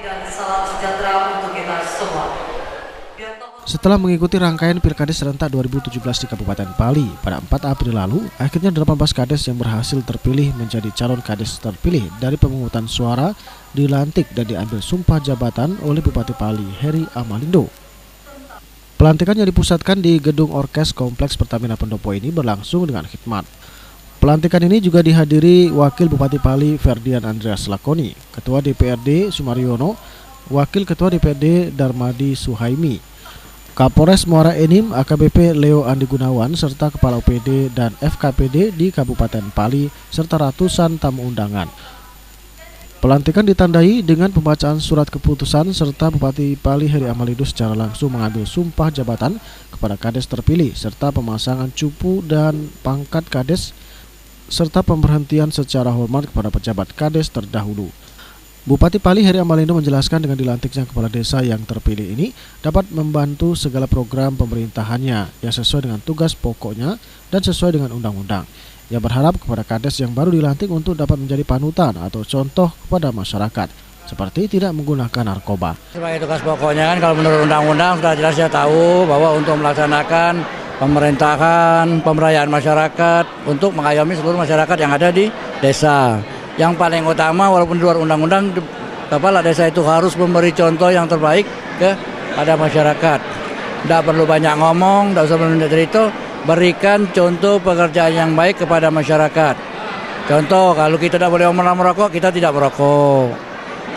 Dan salam sejahtera untuk kita semua. Setelah mengikuti rangkaian Pilkades serentak 2017 di Kabupaten Pali pada 4 April lalu, akhirnya 18 kades yang berhasil terpilih menjadi calon kades terpilih dari pemungutan suara dilantik dan diambil sumpah jabatan oleh Bupati Pali Heri Amalindo. Pelantikan yang dipusatkan di Gedung Orkes Kompleks Pertamina Pendopo ini berlangsung dengan khidmat. Pelantikan ini juga dihadiri Wakil Bupati Pali Ferdian Andreas Lakoni, Ketua DPRD Sumaryono, Wakil Ketua DPRD Darmadi Suhaimi, Kapolres Muara Enim AKBP Leo Andi Gunawan serta Kepala UPD dan FKPD di Kabupaten Pali serta ratusan tamu undangan. Pelantikan ditandai dengan pembacaan surat keputusan serta Bupati Pali Heri Amalindo secara langsung mengambil sumpah jabatan kepada kades terpilih serta pemasangan cupu dan pangkat kades serta pemberhentian secara hormat kepada pejabat kades terdahulu. Bupati Pali Heri Amalindo menjelaskan dengan dilantiknya kepala desa yang terpilih ini dapat membantu segala program pemerintahannya yang sesuai dengan tugas pokoknya dan sesuai dengan undang-undang. Ia berharap kepada kades yang baru dilantik untuk dapat menjadi panutan atau contoh kepada masyarakat, seperti tidak menggunakan narkoba. Sebagai tugas pokoknya kan kalau menurut undang-undang sudah jelas saya tahu bahwa untuk melaksanakan pemerintahan, pemberdayaan masyarakat untuk mengayomi seluruh masyarakat yang ada di desa. Yang paling utama walaupun di luar undang-undang, kepala desa itu harus memberi contoh yang terbaik kepada masyarakat. Tidak perlu banyak ngomong, tidak usah menunda cerita, berikan contoh pekerjaan yang baik kepada masyarakat. Contoh, kalau kita tidak boleh merokok, kita tidak merokok.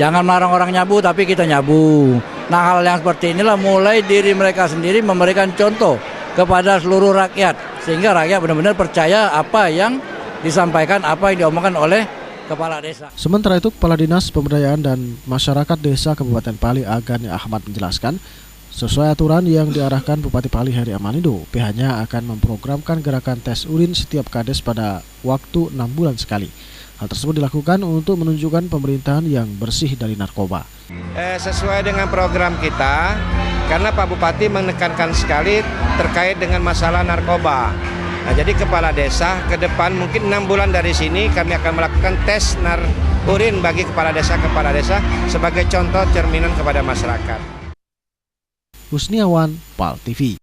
Jangan melarang orang nyabu, tapi kita nyabu. Nah, hal yang seperti inilah mulai diri mereka sendiri memberikan contoh kepada seluruh rakyat, sehingga rakyat benar-benar percaya apa yang disampaikan, apa yang diomongkan oleh Kepala Desa. Sementara itu, Kepala Dinas Pemberdayaan dan Masyarakat Desa Kabupaten Pali Agani Ahmad menjelaskan, sesuai aturan yang diarahkan Bupati Pali Heri Amalindo, pihaknya akan memprogramkan gerakan tes urin setiap kades pada waktu 6 bulan sekali. Hal tersebut dilakukan untuk menunjukkan pemerintahan yang bersih dari narkoba. Sesuai dengan program kita, karena Pak Bupati menekankan sekali terkait dengan masalah narkoba. Nah, jadi kepala desa ke depan mungkin 6 bulan dari sini kami akan melakukan tes urin bagi kepala desa sebagai contoh cerminan kepada masyarakat. Husniawan, PAL TV.